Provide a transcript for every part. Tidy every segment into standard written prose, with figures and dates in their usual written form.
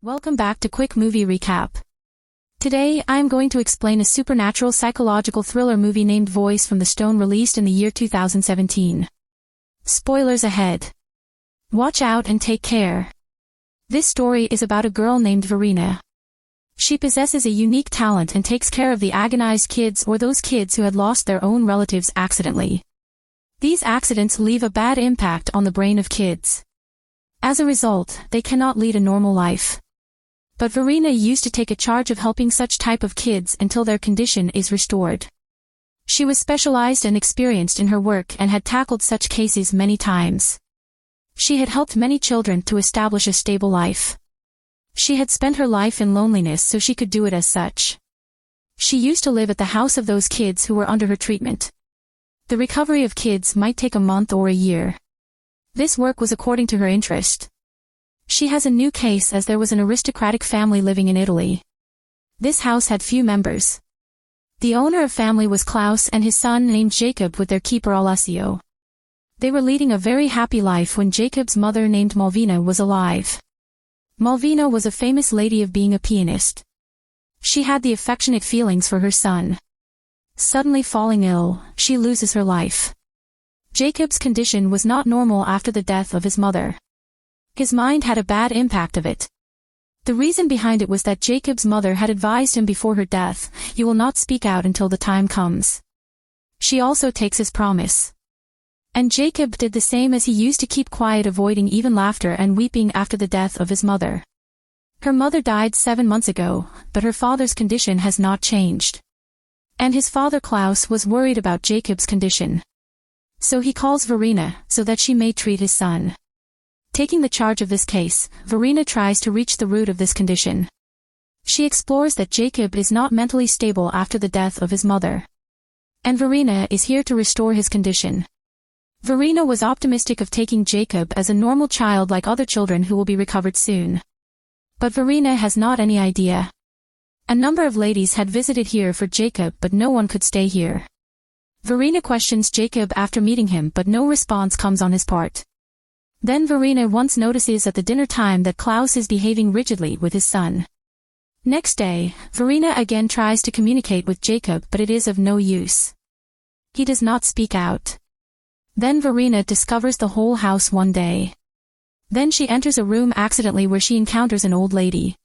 Welcome back to Quick Movie Recap. Today, I am going to explain a supernatural psychological thriller movie named Voice from the Stone released in the year 2017. Spoilers ahead. Watch out and take care. This story is about a girl named Verena. She possesses a unique talent and takes care of the agonized kids or those kids who had lost their own relatives accidentally. These accidents leave a bad impact on the brain of kids. As a result, they cannot lead a normal life. But Verena used to take a charge of helping such type of kids until their condition is restored. She was specialized and experienced in her work and had tackled such cases many times. She had helped many children to establish a stable life. She had spent her life in loneliness so she could do it as such. She used to live at the house of those kids who were under her treatment. The recovery of kids might take a month or a year. This work was according to her interest. She has a new case as there was an aristocratic family living in Italy. This house had few members. The owner of family was Klaus and his son named Jacob with their keeper Alessio. They were leading a very happy life when Jacob's mother named Malvina was alive. Malvina was a famous lady of being a pianist. She had the affectionate feelings for her son. Suddenly falling ill, she loses her life. Jacob's condition was not normal after the death of his mother. His mind had a bad impact of it. The reason behind it was that Jacob's mother had advised him before her death, "You will not speak out until the time comes." She also takes his promise. And Jacob did the same, as he used to keep quiet, avoiding even laughter and weeping after the death of his mother. Her mother died 7 months ago, but her father's condition has not changed. And his father Klaus was worried about Jacob's condition. So he calls Verena, so that she may treat his son. Taking the charge of this case, Verena tries to reach the root of this condition. She explores that Jacob is not mentally stable after the death of his mother. And Verena is here to restore his condition. Verena was optimistic of taking Jacob as a normal child like other children who will be recovered soon. But Verena has not any idea. A number of ladies had visited here for Jacob, but no one could stay here. Verena questions Jacob after meeting him, but no response comes on his part. Then Verena once notices at the dinner time that Klaus is behaving rigidly with his son. Next day, Verena again tries to communicate with Jacob, but it is of no use. He does not speak out. Then Verena discovers the whole house one day. Then she enters a room accidentally where she encounters an old lady.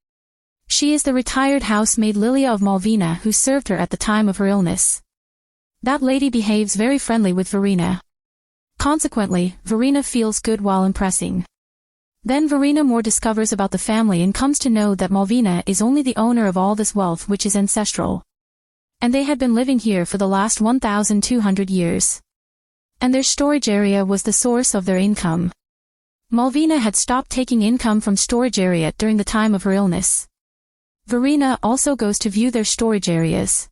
She is the retired housemaid Lilia of Malvina who served her at the time of her illness. That lady behaves very friendly with Verena. Consequently, Verena feels good while impressing. Then Verena more discovers about the family and comes to know that Malvina is only the owner of all this wealth, which is ancestral. And they had been living here for the last 1,200 years. And their storage area was the source of their income. Malvina had stopped taking income from storage area during the time of her illness. Verena also goes to view their storage areas.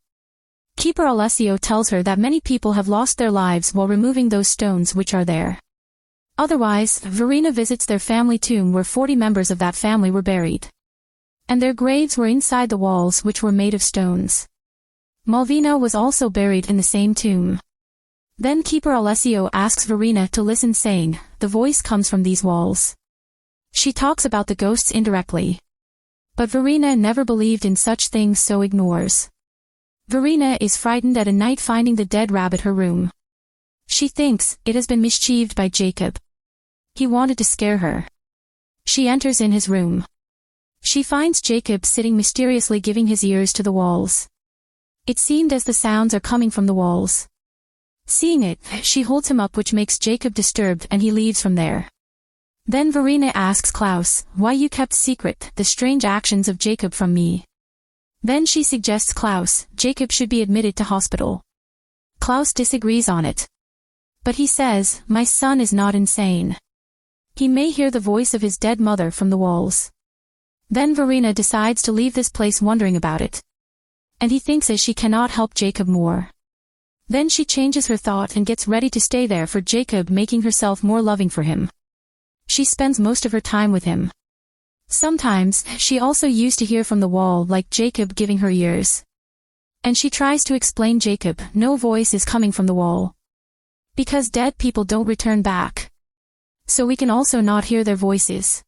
Keeper Alessio tells her that many people have lost their lives while removing those stones which are there. Otherwise, Verena visits their family tomb where 40 members of that family were buried. And their graves were inside the walls, which were made of stones. Malvina was also buried in the same tomb. Then Keeper Alessio asks Verena to listen, saying, "The voice comes from these walls." She talks about the ghosts indirectly. But Verena never believed in such things, so ignores. Verena is frightened at a night finding the dead rabbit her room. She thinks it has been mischieved by Jacob. He wanted to scare her. She enters in his room. She finds Jacob sitting mysteriously, giving his ears to the walls. It seemed as the sounds are coming from the walls. Seeing it, she holds him up, which makes Jacob disturbed, and he leaves from there. Then Verena asks Klaus, "Why you kept secret the strange actions of Jacob from me?" Then she suggests Klaus, Jacob should be admitted to hospital. Klaus disagrees on it. But he says, "My son is not insane. He may hear the voice of his dead mother from the walls." Then Verena decides to leave this place, wondering about it. And he thinks as she cannot help Jacob more. Then she changes her thought and gets ready to stay there for Jacob, making herself more loving for him. She spends most of her time with him. Sometimes, she also used to hear from the wall like Jacob giving her ears. And she tries to explain Jacob, no voice is coming from the wall. Because dead people don't return back. So we can also not hear their voices.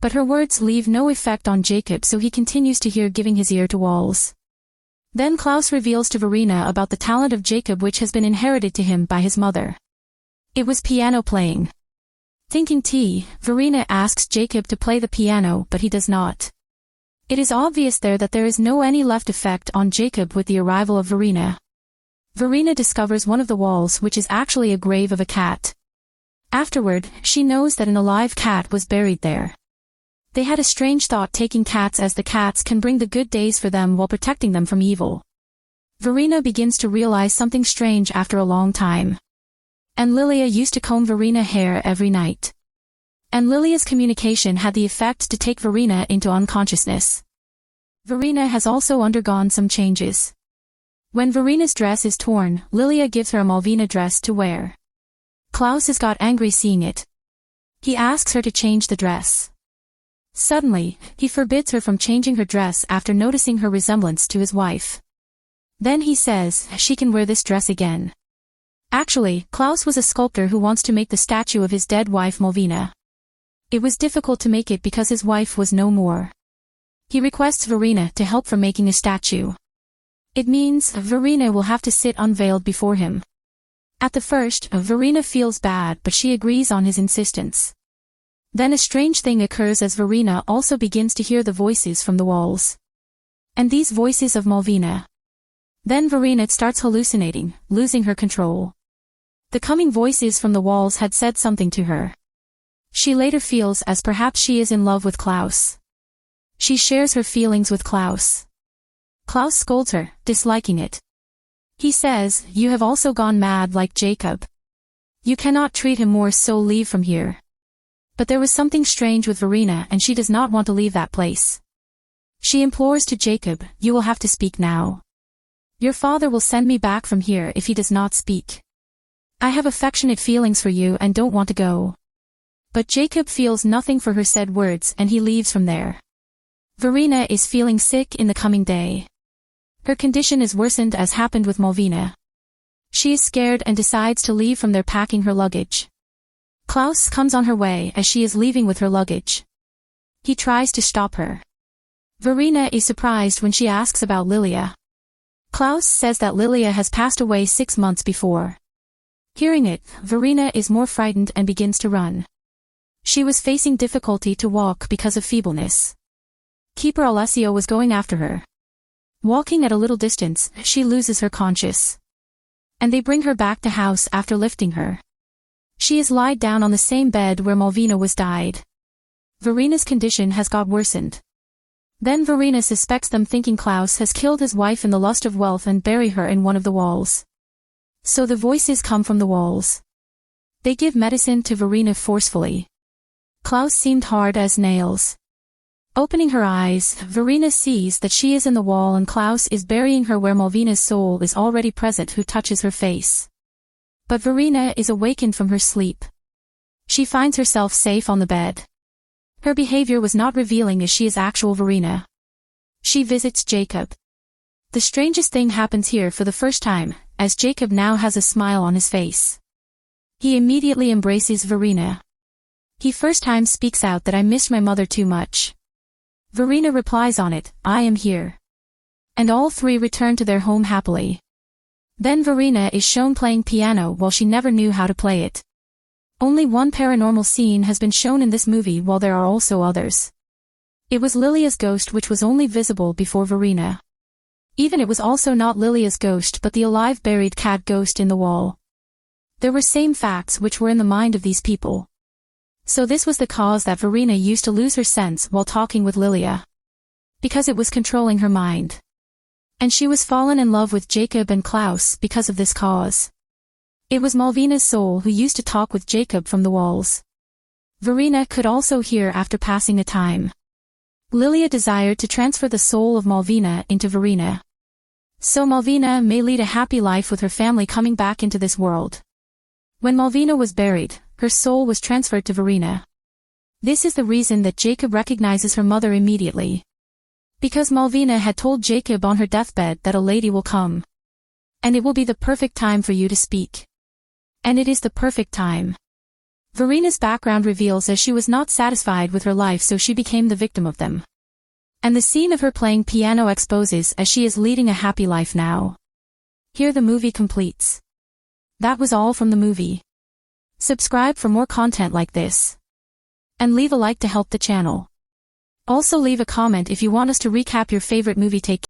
But her words leave no effect on Jacob, so he continues to hear, giving his ear to walls. Then Klaus reveals to Verena about the talent of Jacob, which has been inherited to him by his mother. It was piano playing. Thinking Verena asks Jacob to play the piano, but he does not. It is obvious there that there is no any left effect on Jacob with the arrival of Verena. Verena discovers one of the walls, which is actually a grave of a cat. Afterward, she knows that an alive cat was buried there. They had a strange thought, taking cats, as the cats can bring the good days for them while protecting them from evil. Verena begins to realize something strange after a long time. And Lilia used to comb Verena's hair every night. And Lilia's communication had the effect to take Verena into unconsciousness. Verena has also undergone some changes. When Verena's dress is torn, Lilia gives her a Malvina dress to wear. Klaus has got angry seeing it. He asks her to change the dress. Suddenly, he forbids her from changing her dress after noticing her resemblance to his wife. Then he says she can wear this dress again. Actually, Klaus was a sculptor who wants to make the statue of his dead wife Malvina. It was difficult to make it because his wife was no more. He requests Verena to help for making a statue. It means Verena will have to sit unveiled before him. At the first, Verena feels bad, but she agrees on his insistence. Then a strange thing occurs as Verena also begins to hear the voices from the walls. And these voices of Malvina. Then Verena starts hallucinating, losing her control. The coming voices from the walls had said something to her. She later feels as perhaps she is in love with Klaus. She shares her feelings with Klaus. Klaus scolds her, disliking it. He says, "You have also gone mad like Jacob. You cannot treat him more, so leave from here." But there was something strange with Verena, and she does not want to leave that place. She implores to Jacob, "You will have to speak now. Your father will send me back from here if he does not speak. I have affectionate feelings for you and don't want to go." But Jacob feels nothing for her said words, and he leaves from there. Verena is feeling sick in the coming day. Her condition is worsened as happened with Malvina. She is scared and decides to leave from there, packing her luggage. Klaus comes on her way as she is leaving with her luggage. He tries to stop her. Verena is surprised when she asks about Lilia. Klaus says that Lilia has passed away 6 months before. Hearing it, Verena is more frightened and begins to run. She was facing difficulty to walk because of feebleness. Keeper Alessio was going after her. Walking at a little distance, she loses her conscience. And they bring her back to house after lifting her. She is lied down on the same bed where Malvina was died. Verena's condition has got worsened. Then Verena suspects them, thinking Klaus has killed his wife in the lust of wealth and bury her in one of the walls. So the voices come from the walls. They give medicine to Verena forcefully. Klaus seemed hard as nails. Opening her eyes, Verena sees that she is in the wall and Klaus is burying her where Malvina's soul is already present, who touches her face. But Verena is awakened from her sleep. She finds herself safe on the bed. Her behavior was not revealing as she is actual Verena. She visits Jacob. The strangest thing happens here for the first time, as Jacob now has a smile on his face. He immediately embraces Verena. He first time speaks out that "I missed my mother too much." Verena replies on it, "I am here." And all three return to their home happily. Then Verena is shown playing piano while she never knew how to play it. Only one paranormal scene has been shown in this movie, while there are also others. It was Lilia's ghost, which was only visible before Verena. Even it was also not Lilia's ghost but the alive buried cat ghost in the wall. There were same facts which were in the mind of these people. So this was the cause that Verena used to lose her sense while talking with Lilia. Because it was controlling her mind. And she was fallen in love with Jacob and Klaus because of this cause. It was Malvina's soul who used to talk with Jacob from the walls. Verena could also hear after passing a time. Lilia desired to transfer the soul of Malvina into Verena. So Malvina may lead a happy life with her family coming back into this world. When Malvina was buried, her soul was transferred to Verena. This is the reason that Jacob recognizes her mother immediately. Because Malvina had told Jacob on her deathbed that a lady will come. And it will be the perfect time for you to speak. And it is the perfect time. Verena's background reveals as she was not satisfied with her life, so she became the victim of them. And the scene of her playing piano exposes as she is leading a happy life now. Here the movie completes. That was all from the movie. Subscribe for more content like this. And leave a like to help the channel. Also leave a comment if you want us to recap your favorite movie. Take care.